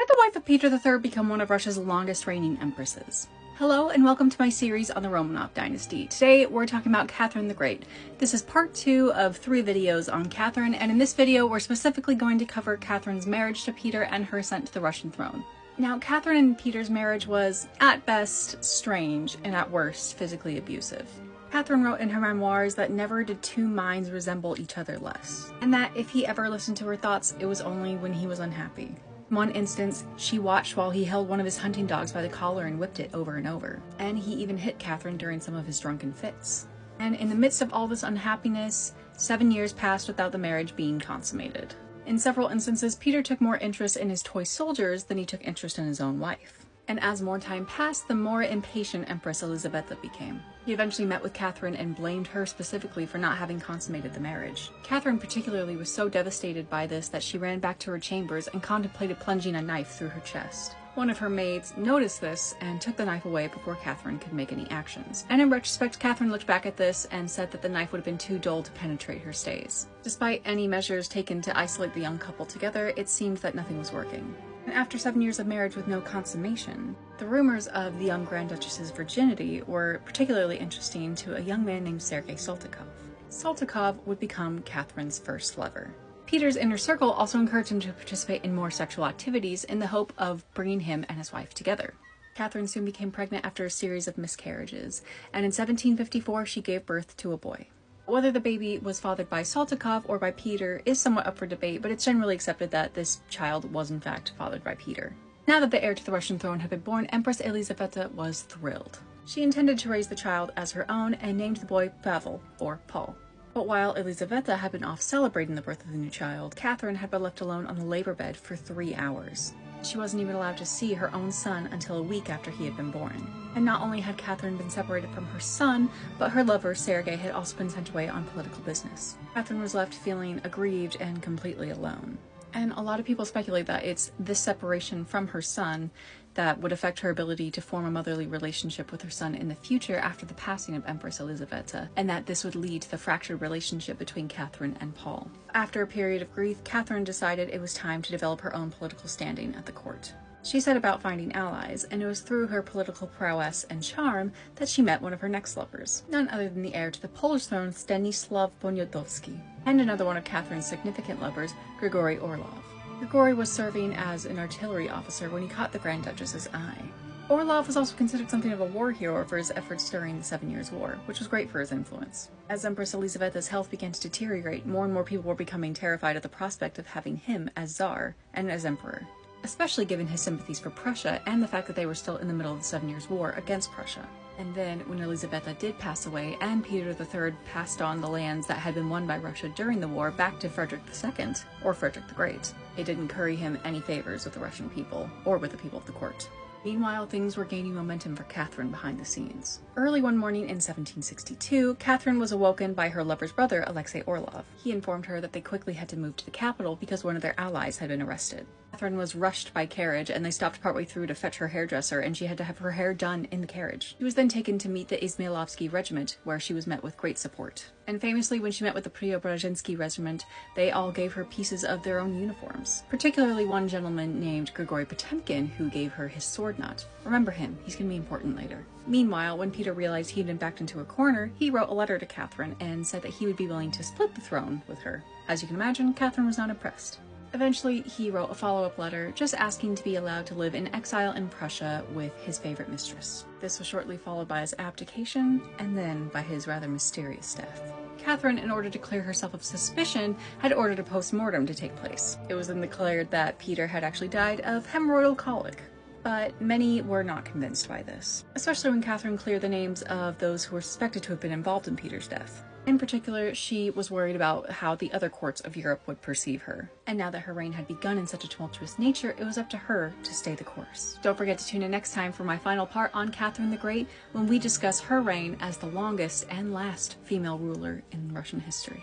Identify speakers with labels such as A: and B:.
A: did the wife of Peter III become one of Russia's longest reigning empresses? Hello and welcome to my series on the Romanov dynasty. Today we're talking about Catherine the Great. This is part 2 of 3 videos on Catherine, and in this video we're specifically going to cover Catherine's marriage to Peter and her ascent to the Russian throne. Now, Catherine and Peter's marriage was, at best, strange, and at worst, physically abusive. Catherine wrote in her memoirs that never did two minds resemble each other less, and that if he ever listened to her thoughts, it was only when he was unhappy. In one instance, she watched while he held one of his hunting dogs by the collar and whipped it over and over, and he even hit Catherine during some of his drunken fits. And in the midst of all this unhappiness, 7 years passed without the marriage being consummated. In several instances, Peter took more interest in his toy soldiers than he took interest in his own wife. And as more time passed, the more impatient Empress Elizabeta became. He eventually met with Catherine and blamed her specifically for not having consummated the marriage. Catherine particularly was so devastated by this that she ran back to her chambers and contemplated plunging a knife through her chest. One of her maids noticed this and took the knife away before Catherine could make any actions. And in retrospect, Catherine looked back at this and said that the knife would have been too dull to penetrate her stays. Despite any measures taken to isolate the young couple together, it seemed that nothing was working. And after 7 years of marriage with no consummation, the rumors of the young Grand Duchess's virginity were particularly interesting to a young man named Sergei Saltykov. Saltykov would become Catherine's first lover. Peter's inner circle also encouraged him to participate in more sexual activities in the hope of bringing him and his wife together. Catherine soon became pregnant after a series of miscarriages, and in 1754 she gave birth to a boy. Whether the baby was fathered by Saltykov or by Peter is somewhat up for debate, but it's generally accepted that this child was in fact fathered by Peter. Now that the heir to the Russian throne had been born, Empress Elizabeta was thrilled. She intended to raise the child as her own and named the boy Pavel, or Paul. But while Elizabeta had been off celebrating the birth of the new child, Catherine had been left alone on the labor bed for 3 hours. She wasn't even allowed to see her own son until a week after he had been born. And not only had Catherine been separated from her son, but her lover, Sergei, had also been sent away on political business. Catherine was left feeling aggrieved and completely alone. And a lot of people speculate that it's this separation from her son that would affect her ability to form a motherly relationship with her son in the future after the passing of Empress Elizabeta, and that this would lead to the fractured relationship between Catherine and Paul. After a period of grief, Catherine decided it was time to develop her own political standing at the court. She set about finding allies, and it was through her political prowess and charm that she met one of her next lovers, none other than the heir to the Polish throne, Stanisław Poniatowski, and another one of Catherine's significant lovers, Grigory Orlov. Grigory was serving as an artillery officer when he caught the Grand Duchess's eye. Orlov was also considered something of a war hero for his efforts during the 7 Years' War, which was great for his influence. As Empress Elizabeta's health began to deteriorate, more and more people were becoming terrified at the prospect of having him as Tsar and as Emperor, especially given his sympathies for Prussia and the fact that they were still in the middle of the 7 Years' War against Prussia. And then, when Elizabeta did pass away and Peter III passed on the lands that had been won by Russia during the war back to Frederick II, or Frederick the Great, it didn't curry him any favors with the Russian people, or with the people of the court. Meanwhile, things were gaining momentum for Catherine behind the scenes. Early one morning in 1762, Catherine was awoken by her lover's brother, Alexei Orlov. He informed her that they quickly had to move to the capital because one of their allies had been arrested. Catherine was rushed by carriage, and they stopped partway through to fetch her hairdresser, and she had to have her hair done in the carriage. She was then taken to meet the Izmailovsky regiment, where she was met with great support. And famously, when she met with the Preobrazhensky regiment, they all gave her pieces of their own uniforms. Particularly one gentleman named Grigory Potemkin, who gave her his sword knot. Remember him, he's gonna be important later. Meanwhile, when Peter realized he'd been backed into a corner, he wrote a letter to Catherine and said that he would be willing to split the throne with her. As you can imagine, Catherine was not impressed. Eventually, he wrote a follow-up letter just asking to be allowed to live in exile in Prussia with his favorite mistress. This was shortly followed by his abdication, and then by his rather mysterious death. Catherine, in order to clear herself of suspicion, had ordered a post-mortem to take place. It was then declared that Peter had actually died of hemorrhoidal colic. But many were not convinced by this, especially when Catherine cleared the names of those who were suspected to have been involved in Peter's death. In particular, she was worried about how the other courts of Europe would perceive her. And now that her reign had begun in such a tumultuous nature, it was up to her to stay the course. Don't forget to tune in next time for my final part on Catherine the Great, when we discuss her reign as the longest and last female ruler in Russian history.